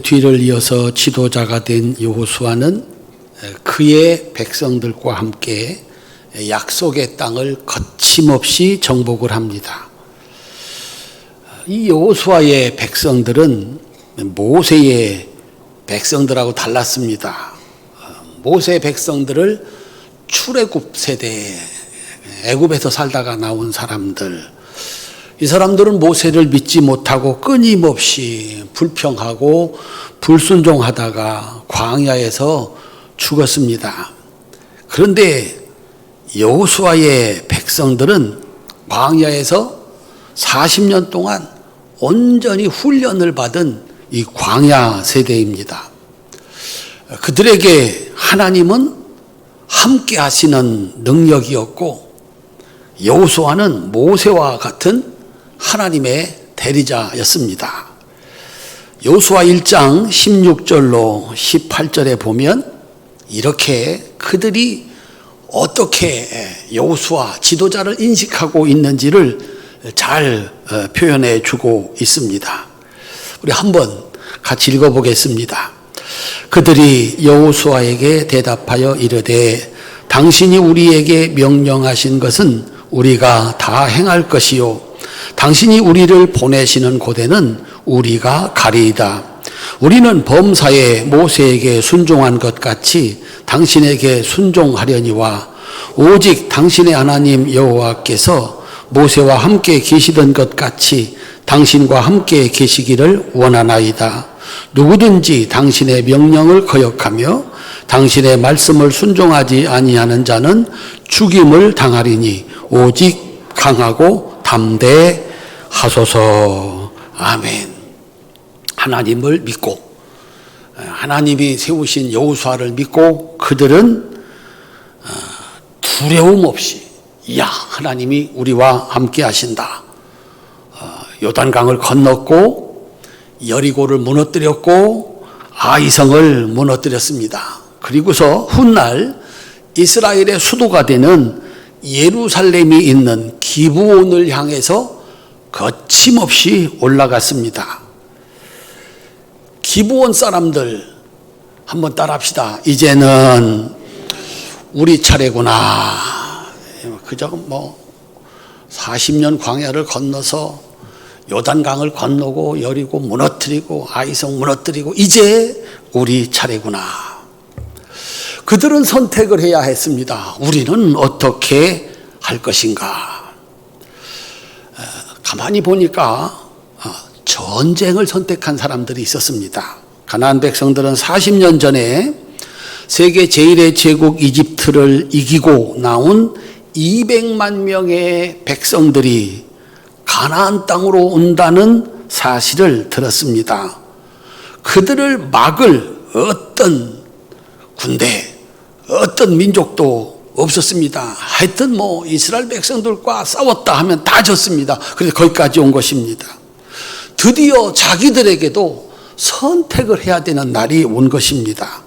뒤를 이어서 지도자가 된 여호수아는 그의 백성들과 함께 약속의 땅을 거침없이 정복을 합니다. 이 여호수아의 백성들은 모세의 백성들하고 달랐습니다. 모세의 백성들을 출애굽 세대, 애굽에서 살다가 나온 사람들, 이 사람들은 모세를 믿지 못하고 끊임없이 불평하고 불순종하다가 광야에서 죽었습니다. 그런데 여호수아의 백성들은 광야에서 40년 동안 온전히 훈련을 받은 이 광야 세대입니다. 그들에게 하나님은 함께 하시는 능력이었고, 여호수아는 모세와 같은 하나님의 대리자였습니다. 여호수아 1장 16절로 18절에 보면 이렇게 그들이 어떻게 여호수아 지도자를 인식하고 있는지를 잘 표현해 주고 있습니다. 우리 한번 같이 읽어보겠습니다. 그들이 여호수아에게 대답하여 이르되 당신이 우리에게 명령하신 것은 우리가 다 행할 것이요 당신이 우리를 보내시는 곳에는 우리가 가리이다. 우리는 범사에 모세에게 순종한 것 같이 당신에게 순종하려니와 오직 당신의 하나님 여호와께서 모세와 함께 계시던 것 같이 당신과 함께 계시기를 원하나이다. 누구든지 당신의 명령을 거역하며 당신의 말씀을 순종하지 아니하는 자는 죽임을 당하리니 오직 강하고 담대하소서. 아멘. 하나님을 믿고 하나님이 세우신 여호수아를 믿고 그들은 두려움 없이 하나님이 우리와 함께 하신다. 요단강을 건넜고 여리고를 무너뜨렸고 아이성을 무너뜨렸습니다. 그리고서 훗날 이스라엘의 수도가 되는 예루살렘이 있는 기브온을 향해서 거침없이 올라갔습니다. 기브온 사람들 한번 따라합시다. 이제는 우리 차례구나. 그저 40년 광야를 건너서 요단강을 건너고 여리고 무너뜨리고 아이성 무너뜨리고 이제 우리 차례구나. 그들은 선택을 해야 했습니다. 우리는 어떻게 할 것인가? 가만히 보니까 전쟁을 선택한 사람들이 있었습니다. 가나안 백성들은 40년 전에 세계 제1의 제국 이집트를 이기고 나온 200만 명의 백성들이 가나안 땅으로 온다는 사실을 들었습니다. 그들을 막을 어떤 군대, 어떤 민족도 없었습니다. 하여튼 이스라엘 백성들과 싸웠다 하면 다 졌습니다. 그래서 거기까지 온 것입니다. 드디어 자기들에게도 선택을 해야 되는 날이 온 것입니다.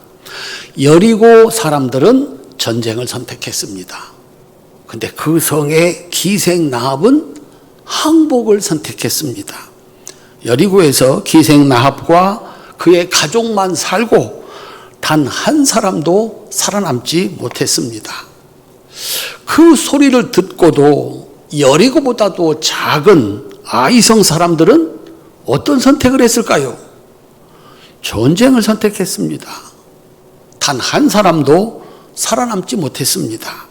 여리고 사람들은 전쟁을 선택했습니다. 근데 그 성의 기생 나합은 항복을 선택했습니다. 여리고에서 기생 나합과 그의 가족만 살고 단 한 사람도 살아남지 못했습니다. 그 소리를 듣고도 여리고보다도 작은 아이성 사람들은 어떤 선택을 했을까요? 전쟁을 선택했습니다. 단 한 사람도 살아남지 못했습니다.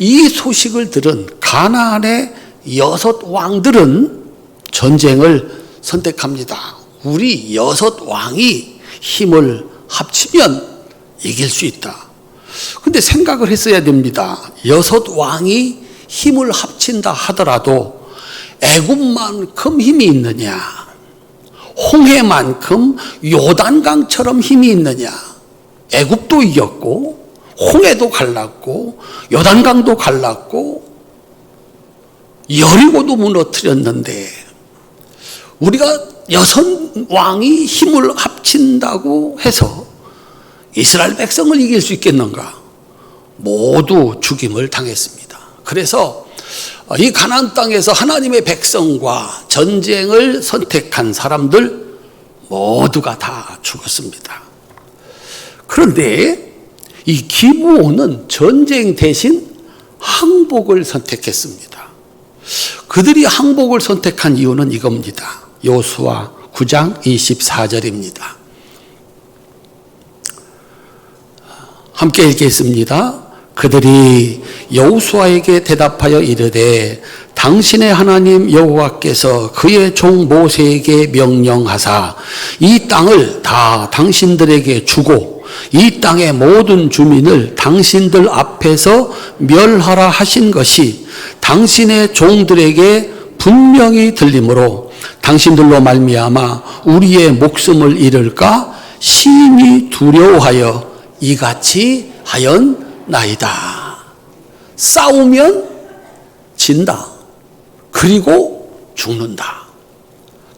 이 소식을 들은 가나안의 6 왕들은 전쟁을 선택합니다. 우리 6 왕이 힘을 합치면 이길 수 있다. 근데 생각을 했어야 됩니다. 6 왕이 힘을 합친다 하더라도 애굽만큼 힘이 있느냐? 홍해만큼 요단강처럼 힘이 있느냐? 애굽도 이겼고 홍해도 갈랐고 요단강도 갈랐고 여리고도 무너뜨렸는데 우리가 6 왕이 힘을 합친다고 해서 이스라엘 백성을 이길 수 있겠는가? 모두 죽임을 당했습니다. 그래서 이 가나안 땅에서 하나님의 백성과 전쟁을 선택한 사람들 모두가 다 죽었습니다. 그런데 이 기브온은 전쟁 대신 항복을 선택했습니다. 그들이 항복을 선택한 이유는 이겁니다. 여호수아 9장 24절입니다. 함께 읽겠습니다. 그들이 여호수아에게 대답하여 이르되 당신의 하나님 여호와께서 그의 종 모세에게 명령하사 이 땅을 다 당신들에게 주고 이 땅의 모든 주민을 당신들 앞에서 멸하라 하신 것이 당신의 종들에게 분명히 들리므로 당신들로 말미암아 우리의 목숨을 잃을까 심히 두려워하여 이같이 하였나이다. 싸우면 진다. 그리고 죽는다.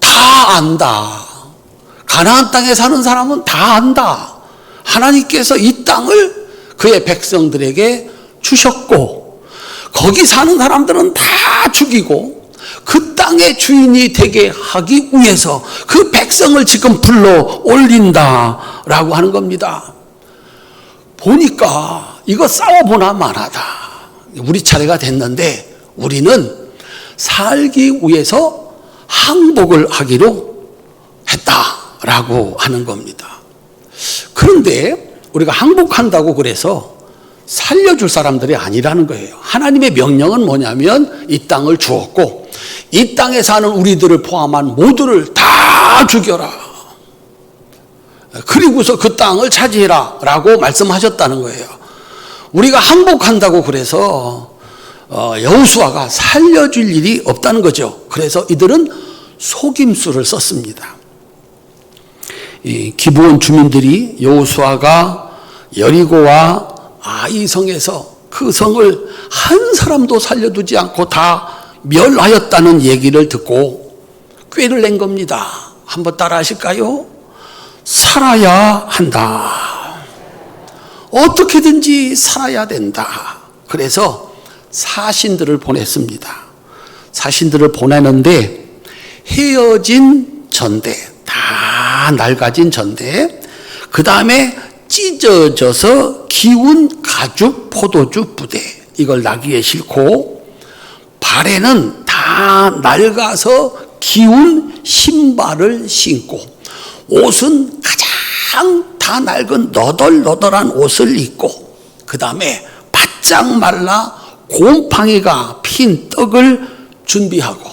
다 안다. 가나안 땅에 사는 사람은 다 안다. 하나님께서 이 땅을 그의 백성들에게 주셨고 거기 사는 사람들은 다 죽이고 그 땅의 주인이 되게 하기 위해서 그 백성을 지금 불러 올린다라고 하는 겁니다. 보니까 이거 싸워보나 마나다. 우리 차례가 됐는데 우리는 살기 위해서 항복을 하기로 했다라고 하는 겁니다. 그런데 우리가 항복한다고 그래서 살려줄 사람들이 아니라는 거예요. 하나님의 명령은 뭐냐면 이 땅을 주었고 이 땅에 사는 우리들을 포함한 모두를 다 죽여라. 그리고서 그 땅을 차지해라 라고 말씀하셨다는 거예요. 우리가 항복한다고 그래서 여호수아가 살려줄 일이 없다는 거죠. 그래서 이들은 속임수를 썼습니다. 이 기브온 주민들이 여호수아가 여리고와 아이성에서 그 성을 한 사람도 살려두지 않고 다 멸하였다는 얘기를 듣고 꾀를 낸 겁니다. 한번 따라 하실까요? 살아야 한다. 어떻게든지 살아야 된다. 그래서 사신들을 보냈습니다. 사신들을 보내는데 헤어진 전대, 다 낡아진 전대, 그 다음에 찢어져서 기운 가죽 포도주 부대, 이걸 나귀에 싣고 발에는 다 낡아서 기운 신발을 신고 옷은 가장 다 낡은 너덜너덜한 옷을 입고 그 다음에 바짝 말라 곰팡이가 핀 떡을 준비하고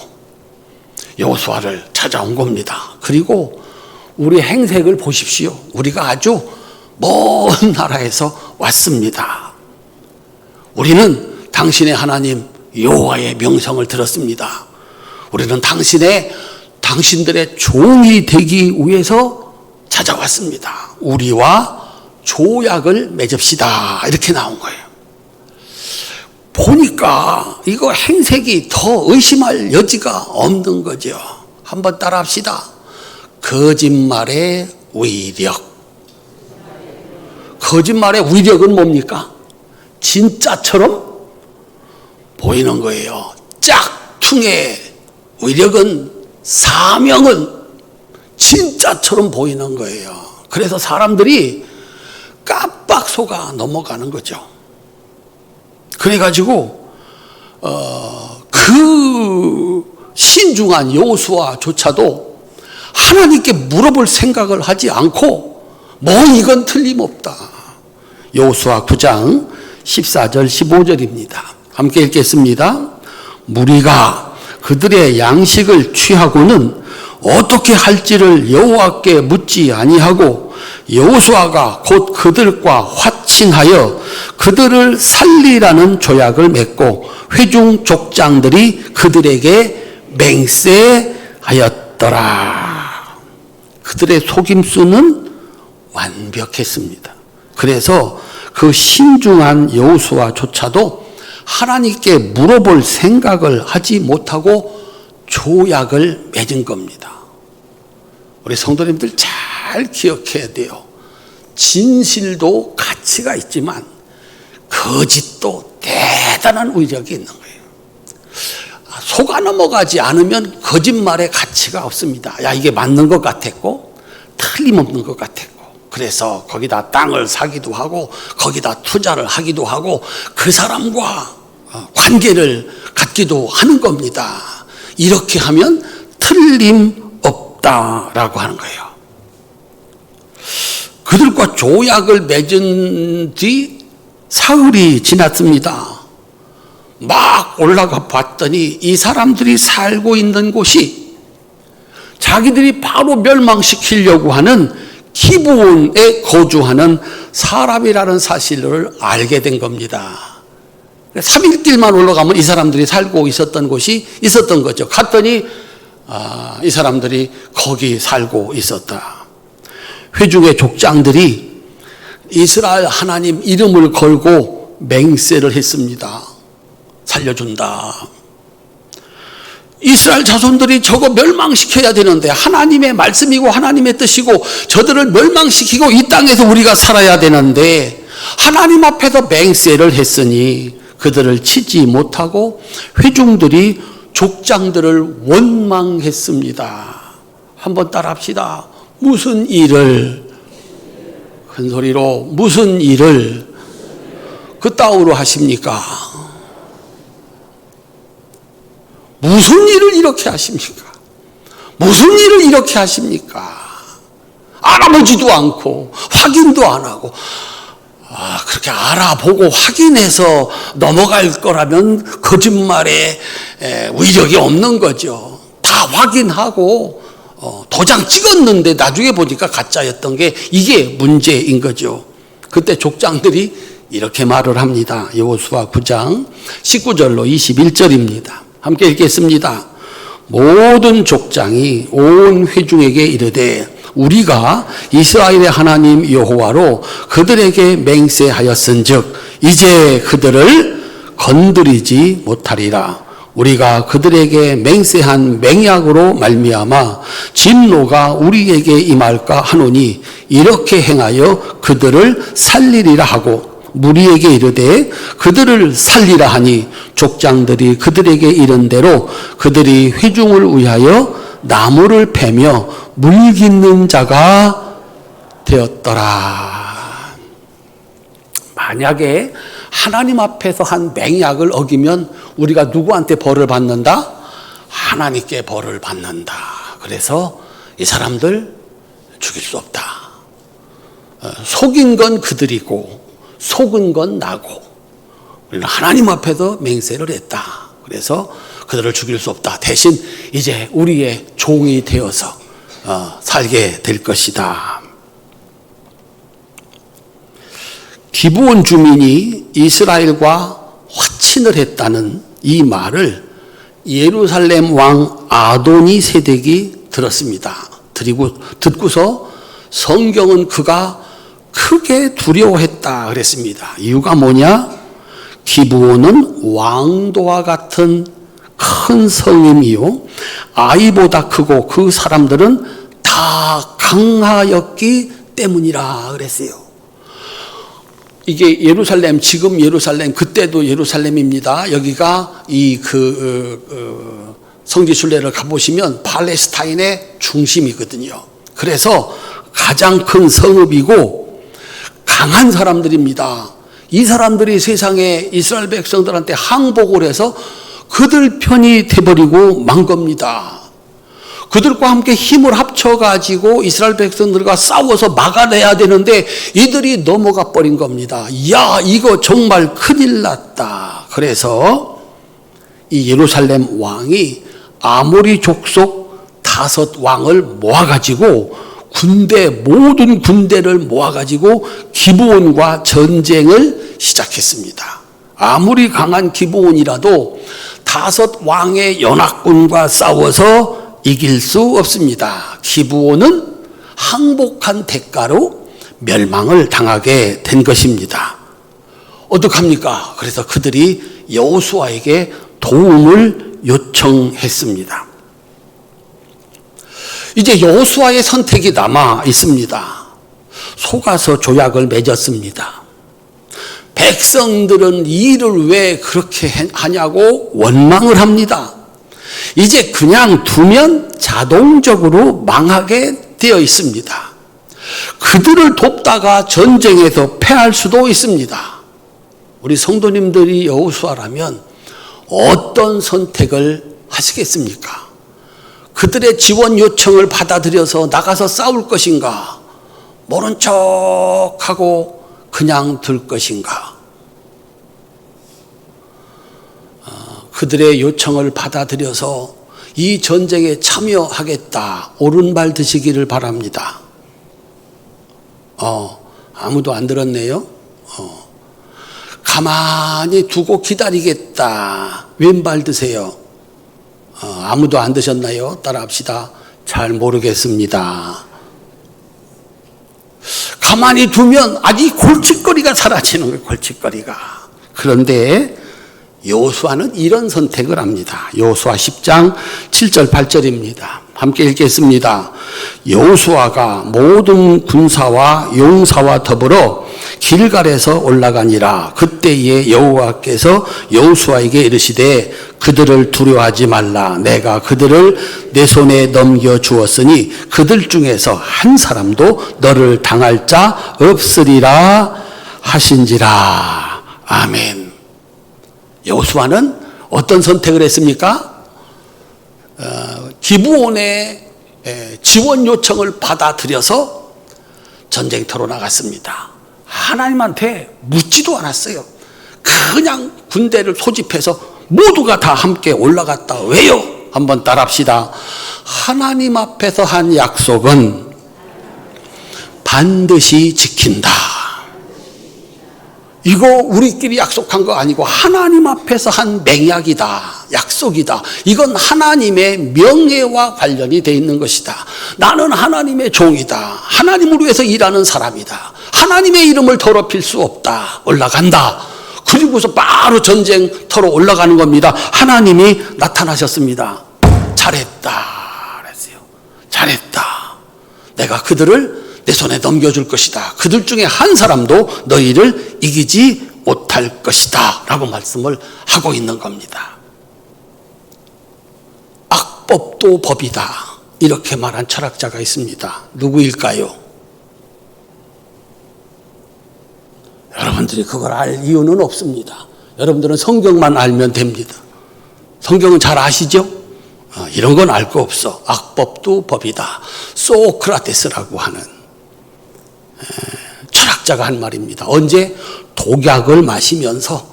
여호수아를 찾아온 겁니다. 그리고 우리 행색을 보십시오. 우리가 아주 먼 나라에서 왔습니다. 우리는 당신의 하나님 여호와의 명성을 들었습니다. 우리는 당신들의 종이 되기 위해서 찾아왔습니다. 우리와 조약을 맺읍시다. 이렇게 나온 거예요. 보니까 이거 행색이 더 의심할 여지가 없는 거죠. 한번 따라 합시다. 거짓말의 위력. 거짓말의 위력은 뭡니까? 진짜처럼 보이는 거예요. 짝퉁의 위력은, 사명은 진짜처럼 보이는 거예요. 그래서 사람들이 깜빡 속아 넘어가는 거죠. 그래가지고 그 신중한 여호수아조차도 하나님께 물어볼 생각을 하지 않고 뭐 이건 틀림없다. 여호수아 9장 14절 15절입니다. 함께 읽겠습니다. 무리가 그들의 양식을 취하고는 어떻게 할지를 여호와께 묻지 아니하고 여호수아가 곧 그들과 화친하여 그들을 살리라는 조약을 맺고 회중 족장들이 그들에게 맹세하였더라. 그들의 속임수는 완벽했습니다. 그래서 그 신중한 여호수아조차도 하나님께 물어볼 생각을 하지 못하고 조약을 맺은 겁니다. 우리 성도님들 잘 기억해야 돼요. 진실도 가치가 있지만 거짓도 대단한 위력이 있는 거예요. 속아 넘어가지 않으면 거짓말의 가치가 없습니다. 야, 이게 맞는 것 같았고 틀림없는 것 같았고, 그래서 거기다 땅을 사기도 하고 거기다 투자를 하기도 하고 그 사람과 관계를 갖기도 하는 겁니다. 이렇게 하면 틀림없다라고 하는 거예요. 그들과 조약을 맺은 뒤 사흘이 지났습니다. 막 올라가 봤더니 이 사람들이 살고 있는 곳이 자기들이 바로 멸망시키려고 하는 기브온에 거주하는 사람이라는 사실을 알게 된 겁니다. 3일길만 올라가면 이 사람들이 살고 있었던 곳이 있었던 거죠. 갔더니 이 사람들이 거기 살고 있었다. 회중의 족장들이 이스라엘 하나님 이름을 걸고 맹세를 했습니다. 살려준다. 이스라엘 자손들이 저거 멸망시켜야 되는데 하나님의 말씀이고 하나님의 뜻이고 저들을 멸망시키고 이 땅에서 우리가 살아야 되는데 하나님 앞에서 맹세를 했으니 그들을 치지 못하고 회중들이 족장들을 원망했습니다. 한번 따라합시다. 무슨 일을, 큰 소리로 무슨 일을 그따위로 하십니까? 무슨 일을 이렇게 하십니까? 무슨 일을 이렇게 하십니까? 알아보지도 않고 확인도 안 하고, 그렇게 알아보고 확인해서 넘어갈 거라면 거짓말에 위력이 없는 거죠. 다 확인하고 도장 찍었는데 나중에 보니까 가짜였던 게 이게 문제인 거죠. 그때 족장들이 이렇게 말을 합니다. 여호수아 9장 19절로 21절입니다. 함께 읽겠습니다. 모든 족장이 온 회중에게 이르되 우리가 이스라엘의 하나님 여호와로 그들에게 맹세하였은즉 이제 그들을 건드리지 못하리라. 우리가 그들에게 맹세한 맹약으로 말미암아 진노가 우리에게 임할까 하노니 이렇게 행하여 그들을 살리리라 하고 무리에게 이르되 그들을 살리라 하니 족장들이 그들에게 이른 대로 그들이 회중을 위하여 나무를 패며 물깃는 자가 되었더라. 만약에 하나님 앞에서 한 맹약을 어기면 우리가 누구한테 벌을 받는다? 하나님께 벌을 받는다. 그래서 이 사람들 죽일 수 없다. 속인 건 그들이고 속은 건 나고 우리는 하나님 앞에서 맹세를 했다. 그래서 그들을 죽일 수 없다. 대신 이제 우리의 종이 되어서 살게 될 것이다. 기브온 주민이 이스라엘과 화친을 했다는 이 말을 예루살렘 왕 아도니 세덱이 들었습니다. 듣고서 성경은 그가 크게 두려워했다 그랬습니다. 이유가 뭐냐? 기브온은 왕도와 같은 큰 성임이요 아이보다 크고 그 사람들은 다 강하였기 때문이라 그랬어요. 이게 예루살렘, 지금 예루살렘, 그때도 예루살렘입니다. 여기가 성지 순례를 가보시면 팔레스타인의 중심이거든요. 그래서 가장 큰 성읍이고 강한 사람들입니다. 이 사람들이 세상에 이스라엘 백성들한테 항복을 해서 그들 편이 돼버리고 만 겁니다. 그들과 함께 힘을 합쳐가지고 이스라엘 백성들과 싸워서 막아내야 되는데 이들이 넘어가 버린 겁니다. 야, 이거 정말 큰일 났다. 그래서 이 예루살렘 왕이 아모리 족속 5 왕을 모아가지고 모든 군대를 모아가지고 기브온과 전쟁을 시작했습니다. 아무리 강한 기브온이라도 5 왕의 연합군과 싸워서 이길 수 없습니다. 기브온은 항복한 대가로 멸망을 당하게 된 것입니다. 어떡합니까? 그래서 그들이 여호수아에게 도움을 요청했습니다. 이제 여호수아의 선택이 남아 있습니다. 속아서 조약을 맺었습니다. 백성들은 이 일을 왜 그렇게 하냐고 원망을 합니다. 이제 그냥 두면 자동적으로 망하게 되어 있습니다. 그들을 돕다가 전쟁에서 패할 수도 있습니다. 우리 성도님들이 여호수아라면 어떤 선택을 하시겠습니까? 그들의 지원 요청을 받아들여서 나가서 싸울 것인가? 모른 척하고 그냥 들 것인가? 그들의 요청을 받아들여서 이 전쟁에 참여하겠다, 옳은 말 드시기를 바랍니다. 아무도 안 들었네요. 가만히 두고 기다리겠다, 왼발 드세요. 아무도 안 드셨나요? 따라합시다. 잘 모르겠습니다. 가만히 두면 아주 골칫거리가 사라지는 거예요. 골칫거리가. 그런데 여호수아는 이런 선택을 합니다. 여호수아 10장 7절 8절입니다. 함께 읽겠습니다. 여호수아가 모든 군사와 용사와 더불어 길갈에서 올라가니라. 그때에 여호와께서 여호수아에게 이르시되 그들을 두려워하지 말라. 내가 그들을 내 손에 넘겨 주었으니 그들 중에서 한 사람도 너를 당할 자 없으리라 하신지라. 아멘. 여호수아는 어떤 선택을 했습니까? 기브온의 지원 요청을 받아들여서 전쟁터로 나갔습니다. 하나님한테 묻지도 않았어요. 그냥 군대를 소집해서 모두가 다 함께 올라갔다. 왜요? 한번 따라합시다. 하나님 앞에서 한 약속은 반드시 지킨다. 이거 우리끼리 약속한 거 아니고 하나님 앞에서 한 맹약이다, 약속이다. 이건 하나님의 명예와 관련이 돼 있는 것이다. 나는 하나님의 종이다. 하나님을 위해서 일하는 사람이다. 하나님의 이름을 더럽힐 수 없다. 올라간다. 그리고서 바로 전쟁터로 올라가는 겁니다. 하나님이 나타나셨습니다. 잘했다 그랬어요. 잘했다. 내가 그들을 내 손에 넘겨줄 것이다. 그들 중에 한 사람도 너희를 이기지 못할 것이다 라고 말씀을 하고 있는 겁니다. 악법도 법이다, 이렇게 말한 철학자가 있습니다. 누구일까요? 여러분들이 그걸 알 이유는 없습니다. 여러분들은 성경만 알면 됩니다. 성경은 잘 아시죠? 이런 건 알 거 없어. 악법도 법이다. 소크라테스라고 하는 철학자가 한 말입니다. 언제? 독약을 마시면서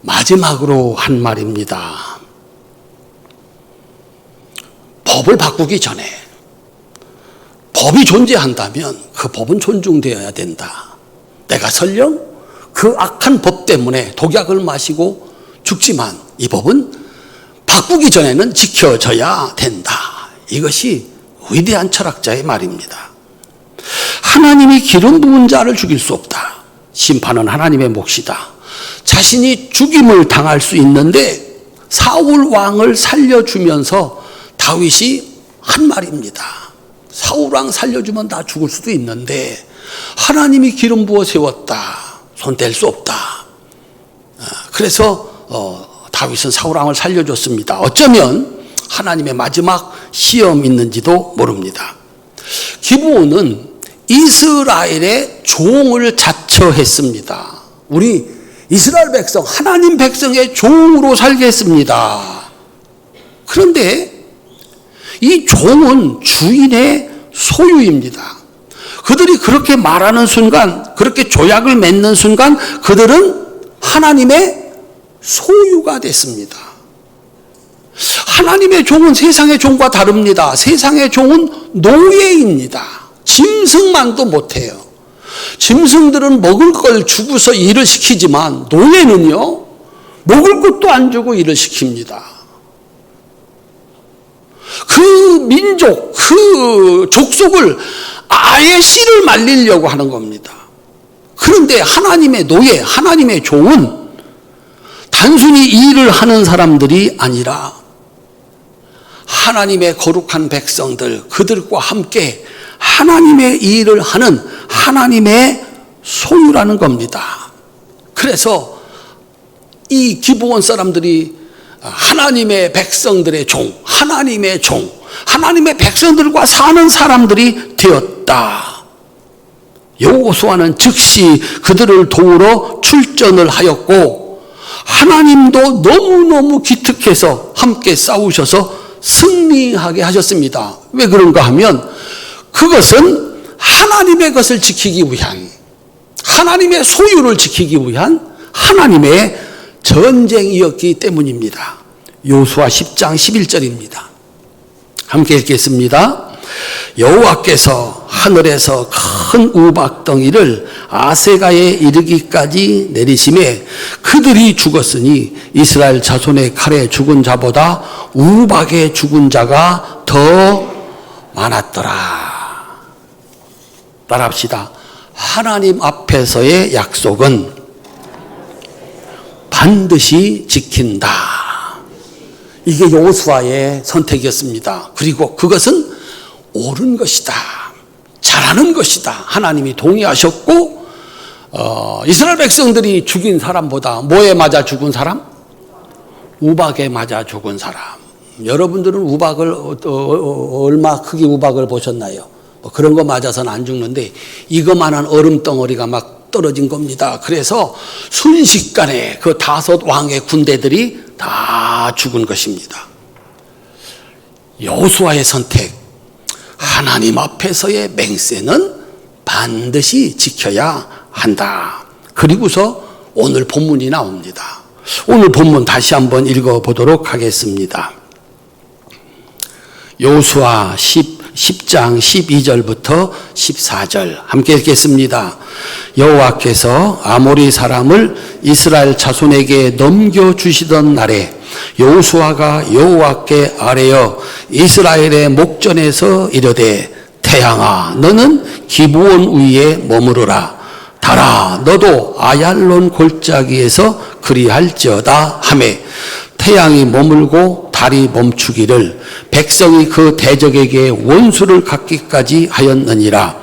마지막으로 한 말입니다. 법을 바꾸기 전에 법이 존재한다면 그 법은 존중되어야 된다. 내가 설령 그 악한 법 때문에 독약을 마시고 죽지만 이 법은 바꾸기 전에는 지켜져야 된다. 이것이 위대한 철학자의 말입니다. 하나님이 기름 부은 자를 죽일 수 없다. 심판은 하나님의 몫이다. 자신이 죽임을 당할 수 있는데 사울 왕을 살려주면서 다윗이 한 말입니다. 사울 왕 살려주면 나 죽을 수도 있는데 하나님이 기름 부어 세웠다. 손 댈 수 없다. 그래서 다윗은 사울 왕을 살려줬습니다. 어쩌면 하나님의 마지막 시험이 있는지도 모릅니다. 기브온은 이스라엘의 종을 자처했습니다. 우리 이스라엘 백성, 하나님 백성의 종으로 살게 했습니다. 그런데 이 종은 주인의 소유입니다. 그들이 그렇게 말하는 순간, 그렇게 조약을 맺는 순간 그들은 하나님의 소유가 됐습니다. 하나님의 종은 세상의 종과 다릅니다. 세상의 종은 노예입니다. 짐승만도 못해요. 짐승들은 먹을 걸 주고서 일을 시키지만 노예는요, 먹을 것도 안 주고 일을 시킵니다. 그 민족, 그 족속을 아예 씨를 말리려고 하는 겁니다. 그런데 하나님의 노예, 하나님의 종은 단순히 일을 하는 사람들이 아니라 하나님의 거룩한 백성들, 그들과 함께 하나님의 일을 하는 하나님의 소유라는 겁니다. 그래서 이 기브온 사람들이 하나님의 백성들의 종, 하나님의 종, 하나님의 백성들과 사는 사람들이 되었다. 여호수아는 즉시 그들을 도우러 출전을 하였고 하나님도 너무너무 기특해서 함께 싸우셔서 승리하게 하셨습니다. 왜 그런가 하면 그것은 하나님의 것을 지키기 위한, 하나님의 소유를 지키기 위한 하나님의 전쟁이었기 때문입니다. 여호수아 10장 11절입니다. 함께 읽겠습니다. 여호와께서 하늘에서 큰 우박덩이를 아세가에 이르기까지 내리심에 그들이 죽었으니 이스라엘 자손의 칼에 죽은 자보다 우박에 죽은 자가 더 많았더라. 따라합시다. 하나님 앞에서의 약속은 반드시 지킨다. 이게 여호수아의 선택이었습니다. 그리고 그것은 옳은 것이다, 잘하는 것이다. 하나님이 동의하셨고 이스라엘 백성들이 죽인 사람보다 뭐에 맞아 죽은 사람? 우박에 맞아 죽은 사람. 여러분들은 우박을 얼마 크기 우박을 보셨나요? 뭐 그런 거 맞아서는 안 죽는데 이거만한 얼음 덩어리가 막 떨어진 겁니다. 그래서 순식간에 그 5 왕의 군대들이 다 죽은 것입니다. 여호수아의 선택, 하나님 앞에서의 맹세는 반드시 지켜야 한다. 그리고서 오늘 본문이 나옵니다. 오늘 본문 다시 한번 읽어보도록 하겠습니다. 여호수아 10장 12절부터 14절 함께 읽겠습니다. 여호와께서 아모리 사람을 이스라엘 자손에게 넘겨주시던 날에 여호수아가 여호와께 아뢰어 이스라엘의 목전에서 이르되 태양아 너는 기브온 위에 머무르라. 달아 너도 아얄론 골짜기에서 그리할지어다 하매 태양이 머물고 달이 멈추기를 백성이 그 대적에게 원수를 갚기까지 하였느니라.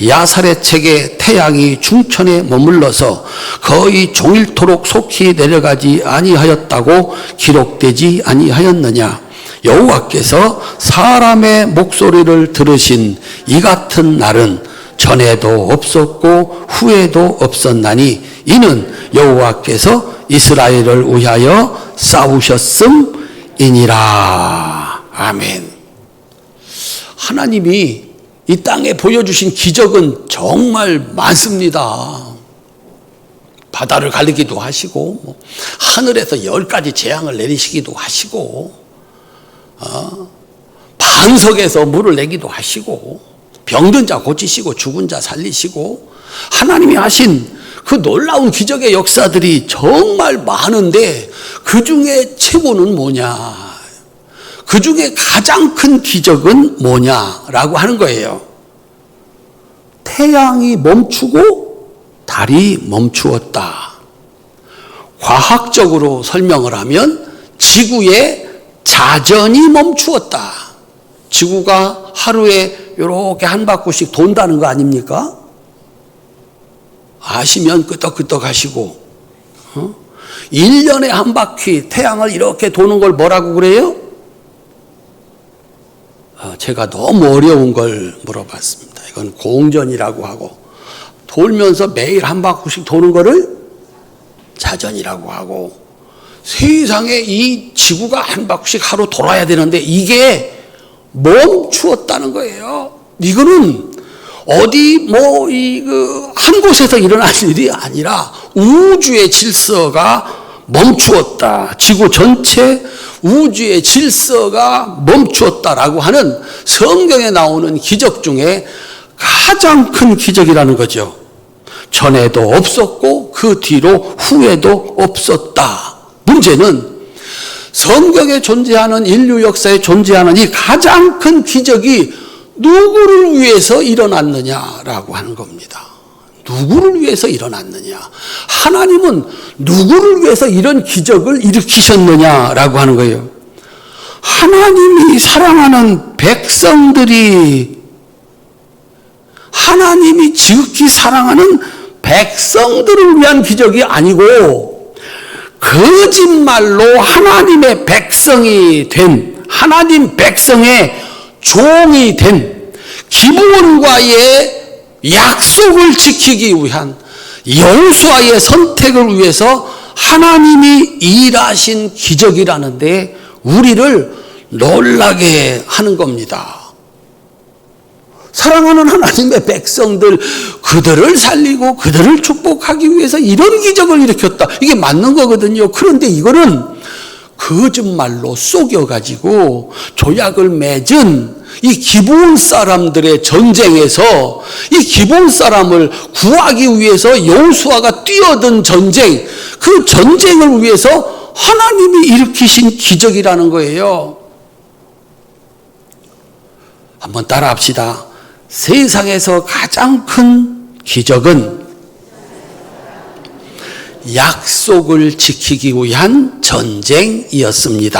야사렛책에 태양이 중천에 머물러서 거의 종일토록 속히 내려가지 아니하였다고 기록되지 아니하였느냐. 여호와께서 사람의 목소리를 들으신 이 같은 날은 전에도 없었고 후에도 없었나니 이는 여호와께서 이스라엘을 위하여 싸우셨음이니라. 아멘. 하나님이 이 땅에 보여주신 기적은 정말 많습니다. 바다를 가리기도 하시고 하늘에서 10가지 재앙을 내리시기도 하시고 반석에서 물을 내기도 하시고 병든 자 고치시고 죽은 자 살리시고 하나님이 하신 그 놀라운 기적의 역사들이 정말 많은데 그 중에 최고는 뭐냐? 그 중에 가장 큰 기적은 뭐냐라고 하는 거예요. 태양이 멈추고 달이 멈추었다. 과학적으로 설명을 하면 지구의 자전이 멈추었다. 지구가 하루에 이렇게 한 바퀴씩 돈다는 거 아닙니까? 아시면 끄떡끄떡 하시고 1년에 한 바퀴 태양을 이렇게 도는 걸 뭐라고 그래요? 제가 너무 어려운 걸 물어봤습니다. 이건 공전이라고 하고 돌면서 매일 한 바퀴씩 도는 거를 자전이라고 하고 세상에 이 지구가 한 바퀴씩 하루 돌아야 되는데 이게 멈추었다는 거예요. 이거는 어디 한 곳에서 일어날 일이 아니라 우주의 질서가 멈추었다. 지구 전체 우주의 질서가 멈추었다라고 하는 성경에 나오는 기적 중에 가장 큰 기적이라는 거죠. 전에도 없었고 그 뒤로 후에도 없었다. 문제는 성경에 존재하는 인류 역사에 존재하는 이 가장 큰 기적이 누구를 위해서 일어났느냐라고 하는 겁니다. 누구를 위해서 일어났느냐? 하나님은 누구를 위해서 이런 기적을 일으키셨느냐라고 하는 거예요. 하나님이 사랑하는 백성들이 하나님이 지극히 사랑하는 백성들을 위한 기적이 아니고 거짓말로 하나님의 백성이 된 하나님 백성의 종이 된 기브온과의 약속을 지키기 위한 여호수아의 선택을 위해서 하나님이 일하신 기적이라는데 우리를 놀라게 하는 겁니다. 사랑하는 하나님의 백성들, 그들을 살리고 그들을 축복하기 위해서 이런 기적을 일으켰다. 이게 맞는 거거든요. 그런데 이거는 거짓말로 속여가지고 조약을 맺은 이 기브온 사람들의 전쟁에서 이 기브온 사람을 구하기 위해서 여호수아가 뛰어든 전쟁, 그 전쟁을 위해서 하나님이 일으키신 기적이라는 거예요. 한번 따라합시다. 세상에서 가장 큰 기적은 약속을 지키기 위한 전쟁이었습니다.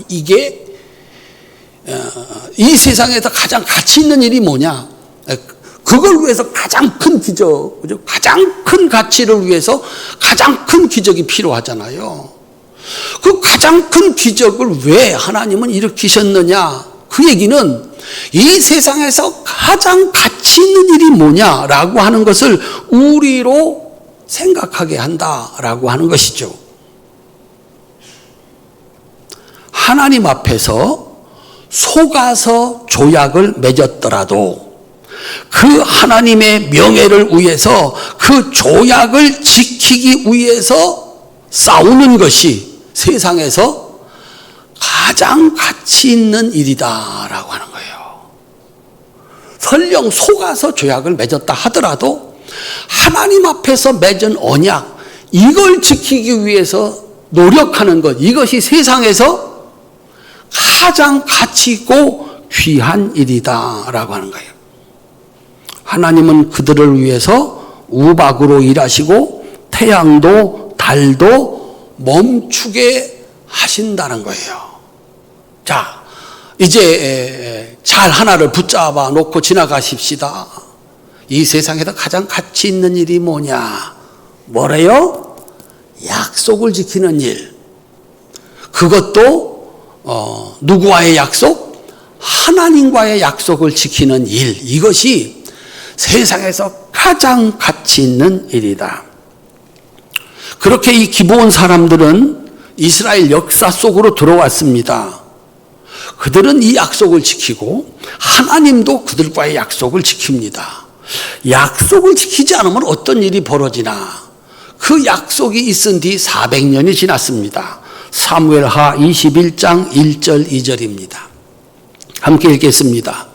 이게 이 세상에서 가장 가치 있는 일이 뭐냐? 그걸 위해서 가장 큰 기적, 가장 큰 가치를 위해서 가장 큰 기적이 필요하잖아요. 그 가장 큰 기적을 왜 하나님은 일으키셨느냐? 그 얘기는 이 세상에서 가장 가치 있는 일이 뭐냐라고 하는 것을 우리로 생각하게 한다라고 하는 것이죠. 하나님 앞에서 속아서 조약을 맺었더라도 그 하나님의 명예를 위해서 그 조약을 지키기 위해서 싸우는 것이 세상에서 가장 가치 있는 일이다라고 하는 거예요. 설령 속아서 조약을 맺었다 하더라도 하나님 앞에서 맺은 언약, 이걸 지키기 위해서 노력하는 것, 이것이 세상에서 가장 가치 있고 귀한 일이다라고 하는 거예요. 하나님은 그들을 위해서 우박으로 일하시고 태양도 달도 멈추게 하신다는 거예요. 자, 이제 잘 하나를 붙잡아 놓고 지나가십시다. 이 세상에서 가장 가치 있는 일이 뭐냐? 뭐래요? 약속을 지키는 일. 그것도 누구와의 약속? 하나님과의 약속을 지키는 일. 이것이 세상에서 가장 가치 있는 일이다. 그렇게 이 기브온 사람들은 이스라엘 역사 속으로 들어왔습니다. 그들은 이 약속을 지키고 하나님도 그들과의 약속을 지킵니다. 약속을 지키지 않으면 어떤 일이 벌어지나? 그 약속이 있은 뒤 400년이 지났습니다. 사무엘하 21장 1절 2절입니다. 함께 읽겠습니다.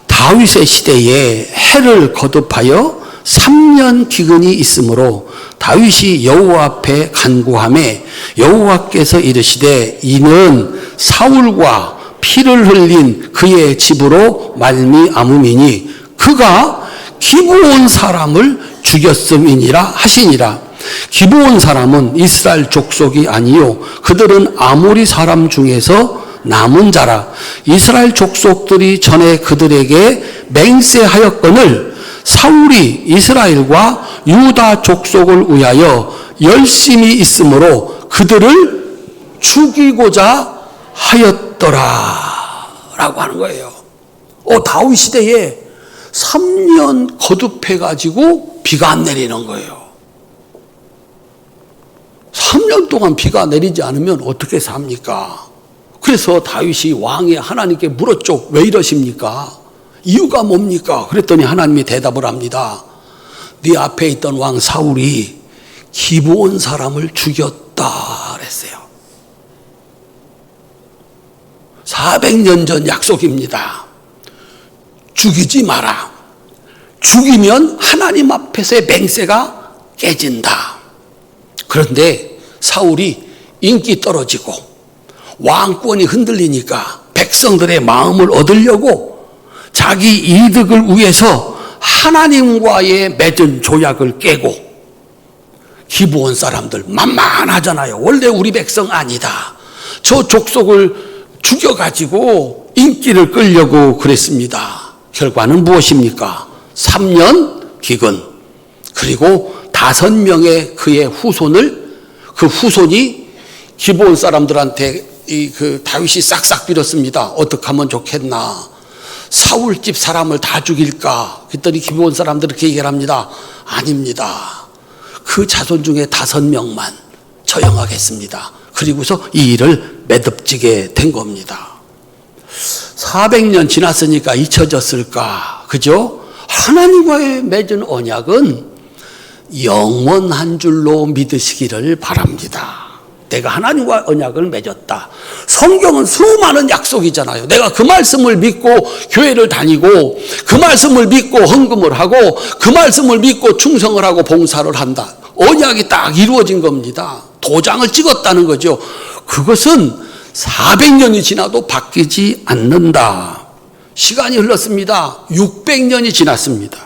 다윗의 시대에 해를 거듭하여 3년 기근이 있으므로 다윗이 여호와 앞에 간구하매 여호와께서 이르시되 이는 사울과 피를 흘린 그의 집으로 말미암음이니 그가 기브온 사람을 죽였음이니라 하시니라. 기브온 사람은 이스라엘 족속이 아니요 그들은 아모리 사람 중에서 남은 자라. 이스라엘 족속들이 전에 그들에게 맹세하였거늘 사울이 이스라엘과 유다 족속을 위하여 열심히 있으므로 그들을 죽이고자 하였더라 라고 하는 거예요. 다윗 시대에 3년 거듭해가지고 비가 안 내리는 거예요. 3년 동안 비가 내리지 않으면 어떻게 삽니까? 그래서 다윗이 왕이 하나님께 물었죠. 왜 이러십니까? 이유가 뭡니까? 그랬더니 하나님이 대답을 합니다. 네 앞에 있던 왕 사울이 기브온 사람을 죽였다 그랬어요. 400년 전 약속입니다. 죽이지 마라. 죽이면 하나님 앞에서의 맹세가 깨진다. 그런데 사울이 인기 떨어지고 왕권이 흔들리니까 백성들의 마음을 얻으려고 자기 이득을 위해서 하나님과의 맺은 조약을 깨고, 기브온 사람들 만만하잖아요. 원래 우리 백성 아니다. 저 족속을 죽여가지고 인기를 끌려고 그랬습니다. 결과는 무엇입니까? 3년 기근, 그리고 5명의 그의 후손을, 그 후손이 기브온 사람들한테 다윗이 싹싹 빌었습니다. 어떻게 하면 좋겠나? 사울 집 사람을 다 죽일까? 그랬더니 기브온 사람들은 그렇게 얘기를 합니다. 아닙니다. 그 자손 중에 5명만 처형하겠습니다. 그리고서 이 일을 매듭지게 된 겁니다. 400년 지났으니까 잊혀졌을까? 그죠? 하나님과의 맺은 언약은 영원한 줄로 믿으시기를 바랍니다. 내가 하나님과 언약을 맺었다. 성경은 수많은 약속이잖아요. 내가 그 말씀을 믿고 교회를 다니고 그 말씀을 믿고 헌금을 하고 그 말씀을 믿고 충성을 하고 봉사를 한다. 언약이 딱 이루어진 겁니다. 도장을 찍었다는 거죠. 그것은 400년이 지나도 바뀌지 않는다. 시간이 흘렀습니다. 600년이 지났습니다.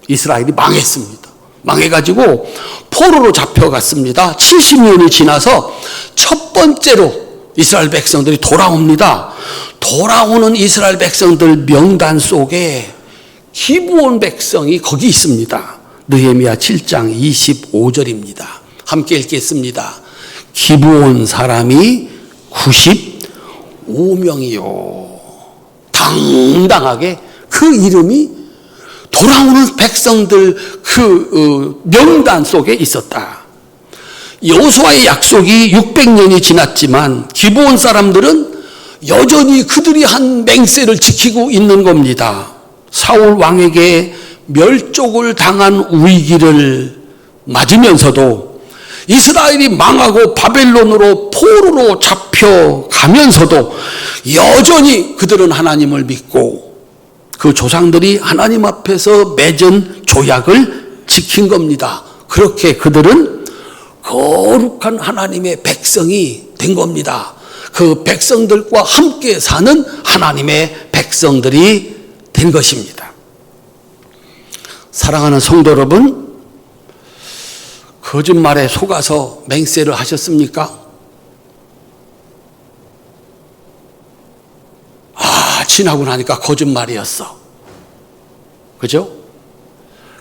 이스라엘이 망했습니다. 망해가지고 포로로 잡혀갔습니다. 70년이 지나서 첫 번째로 이스라엘 백성들이 돌아옵니다. 돌아오는 이스라엘 백성들 명단 속에 기브온 백성이 거기 있습니다. 느헤미야 7장 25절입니다. 함께 읽겠습니다. 기브온 사람이 95명이요. 당당하게 그 이름이 돌아오는 백성들 그 명단 속에 있었다. 여호수아의 약속이 600년이 지났지만 기브온 사람들은 여전히 그들이 한 맹세를 지키고 있는 겁니다. 사울 왕에게 멸족을 당한 위기를 맞으면서도 이스라엘이 망하고 바벨론으로 포로로 잡혀가면서도 여전히 그들은 하나님을 믿고 그 조상들이 하나님 앞에서 맺은 조약을 지킨 겁니다. 그렇게 그들은 거룩한 하나님의 백성이 된 겁니다. 그 백성들과 함께 사는 하나님의 백성들이 된 것입니다. 사랑하는 성도 여러분, 거짓말에 속아서 맹세를 하셨습니까? 지나고 나니까 거짓말이었어. 그죠?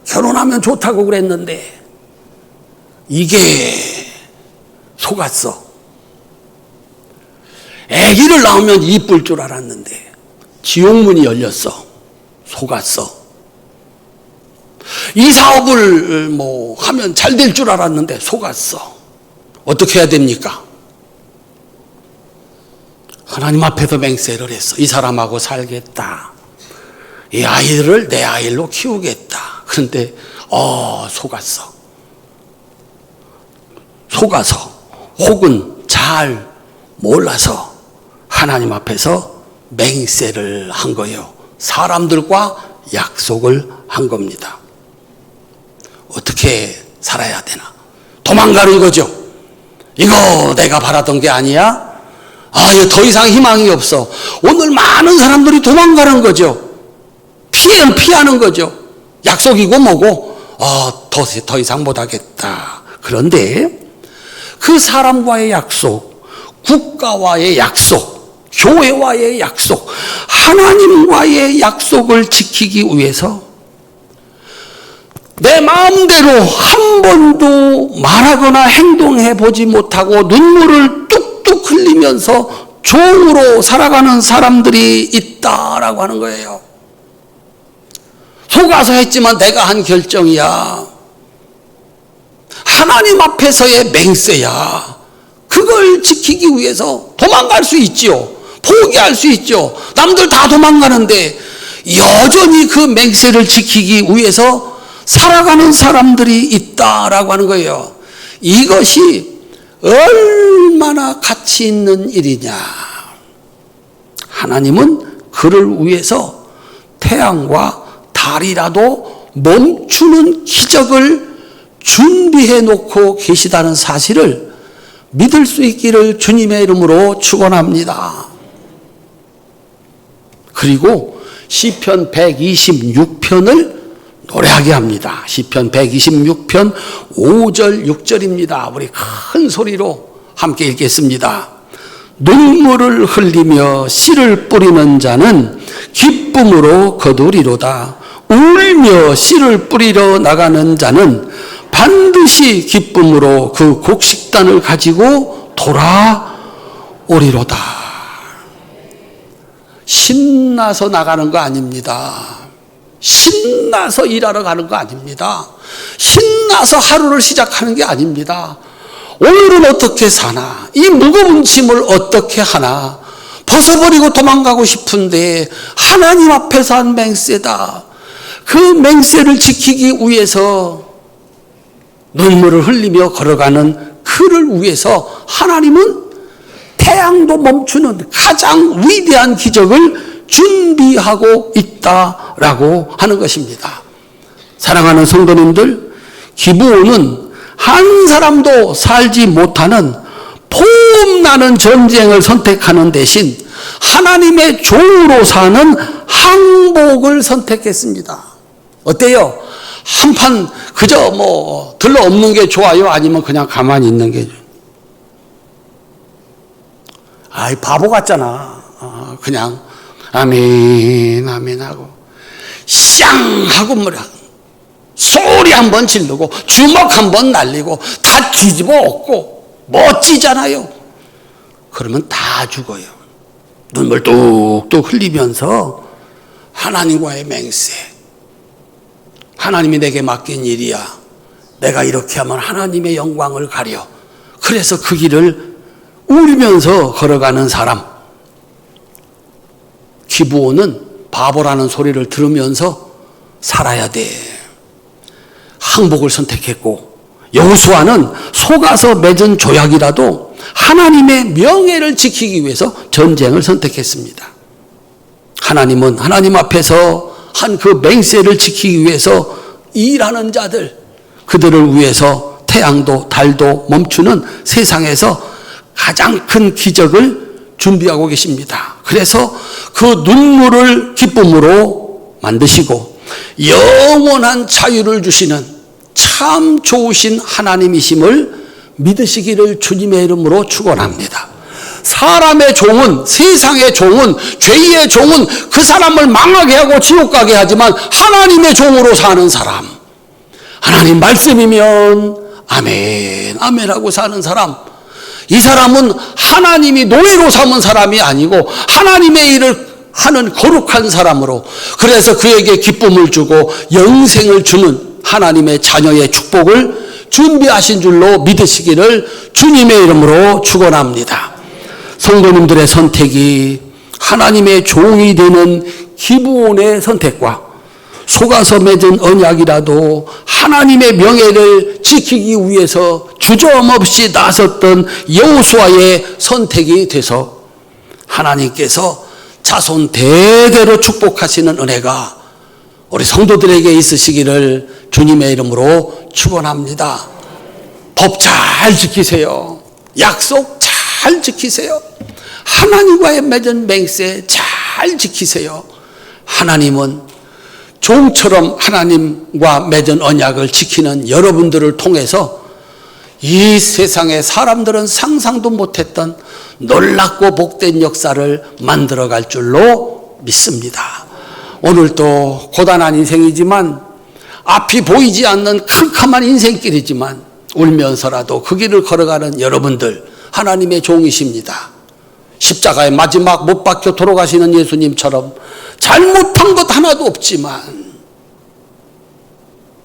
결혼하면 좋다고 그랬는데 이게 속았어. 아기를 낳으면 이쁠 줄 알았는데 지옥문이 열렸어. 속았어. 이 사업을 하면 잘 될 줄 알았는데 속았어. 어떻게 해야 됩니까? 하나님 앞에서 맹세를 했어. 이 사람하고 살겠다. 이 아이를 내 아이로 키우겠다. 그런데 속았어. 속아서 혹은 잘 몰라서 하나님 앞에서 맹세를 한 거예요. 사람들과 약속을 한 겁니다. 어떻게 살아야 되나? 도망가는 거죠. 이거 내가 바라던 게 아니야? 더 이상 희망이 없어. 오늘 많은 사람들이 도망가는 거죠. 피하는 거죠. 약속이고 뭐고 더 이상 못하겠다. 그런데 그 사람과의 약속, 국가와의 약속, 교회와의 약속, 하나님과의 약속을 지키기 위해서 내 마음대로 한 번도 말하거나 행동해 보지 못하고 눈물을 뚝뚝 흘리면서 종으로 살아가는 사람들이 있다라고 하는 거예요. 속아서 했지만 내가 한 결정이야. 하나님 앞에서의 맹세야. 그걸 지키기 위해서 도망갈 수 있지요. 포기할 수 있죠. 남들 다 도망가는데 여전히 그 맹세를 지키기 위해서 살아가는 사람들이 있다라고 하는 거예요. 이것이 얼마나 가치 있는 일이냐. 하나님은 그를 위해서 태양과 달이라도 멈추는 기적을 준비해 놓고 계시다는 사실을 믿을 수 있기를 주님의 이름으로 축원합니다. 그리고 시편 126편을 노래하게 합니다. 시편 126편 5절 6절입니다. 우리 큰 소리로 함께 읽겠습니다. 눈물을 흘리며 씨를 뿌리는 자는 기쁨으로 거두리로다. 울며 씨를 뿌리러 나가는 자는 반드시 기쁨으로 그 곡식단을 가지고 돌아오리로다. 신나서 나가는 거 아닙니다. 신나서 일하러 가는 거 아닙니다. 신나서 하루를 시작하는 게 아닙니다. 오늘은 어떻게 사나? 이 무거운 짐을 어떻게 하나? 벗어버리고 도망가고 싶은데 하나님 앞에서 한 맹세다. 그 맹세를 지키기 위해서 눈물을 흘리며 걸어가는 그를 위해서 하나님은 태양도 멈추는 가장 위대한 기적을 준비하고 있다라고 하는 것입니다. 사랑하는 성도님들, 기브온은 한 사람도 살지 못하는 폼나는 전쟁을 선택하는 대신 하나님의 종으로 사는 항복을 선택했습니다. 어때요? 한판 그저 들러 없는 게 좋아요? 아니면 그냥 가만히 있는 게 좋아요? 아이, 바보 같잖아. 그냥 아멘 아멘 하고 쌍 하고 소리 한번 지르고 주먹 한번 날리고 다 뒤집어 엎고 멋지잖아요. 그러면 다 죽어요. 눈물 뚝뚝 흘리면서 하나님과의 맹세. 하나님이 내게 맡긴 일이야. 내가 이렇게 하면 하나님의 영광을 가려. 그래서 그 길을 울면서 걸어가는 사람. 기브온은 바보라는 소리를 들으면서 살아야 돼. 항복을 선택했고, 여호수아는 속아서 맺은 조약이라도 하나님의 명예를 지키기 위해서 전쟁을 선택했습니다. 하나님은 하나님 앞에서 한 그 맹세를 지키기 위해서 일하는 자들, 그들을 위해서 태양도 달도 멈추는 세상에서 가장 큰 기적을 준비하고 계십니다. 그래서 그 눈물을 기쁨으로 만드시고 영원한 자유를 주시는 참 좋으신 하나님이심을 믿으시기를 주님의 이름으로 축원합니다. 사람의 종은, 세상의 종은, 죄의 종은 그 사람을 망하게 하고 지옥 가게 하지만 하나님의 종으로 사는 사람, 하나님 말씀이면 아멘 아멘 하고 사는 사람, 이 사람은 하나님이 노예로 삼은 사람이 아니고 하나님의 일을 하는 거룩한 사람으로, 그래서 그에게 기쁨을 주고 영생을 주는 하나님의 자녀의 축복을 준비하신 줄로 믿으시기를 주님의 이름으로 축원합니다. 성도님들의 선택이 하나님의 종이 되는 기브온의 선택과 속아서 맺은 언약이라도 하나님의 명예를 지키기 위해서 주저없이 나섰던 여호수아의 선택이 돼서 하나님께서 자손 대대로 축복하시는 은혜가 우리 성도들에게 있으시기를 주님의 이름으로 축원합니다. 법 잘 지키세요. 약속 잘 지키세요. 하나님과의 맺은 맹세 잘 지키세요. 하나님은 종처럼 하나님과 맺은 언약을 지키는 여러분들을 통해서 이 세상에 사람들은 상상도 못했던 놀랍고 복된 역사를 만들어갈 줄로 믿습니다. 오늘도 고단한 인생이지만, 앞이 보이지 않는 캄캄한 인생길이지만 울면서라도 그 길을 걸어가는 여러분들, 하나님의 종이십니다. 십자가의 마지막 못 박혀 돌아가시는 예수님처럼 잘못한 것 하나도 없지만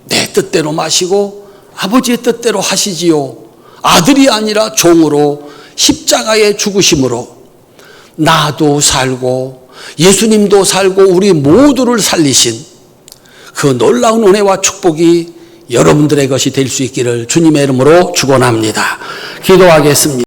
내 뜻대로 마시고 아버지의 뜻대로 하시지요. 아들이 아니라 종으로 십자가의 죽으심으로 나도 살고 예수님도 살고 우리 모두를 살리신 그 놀라운 은혜와 축복이 여러분들의 것이 될 수 있기를 주님의 이름으로 축원합니다. 기도하겠습니다.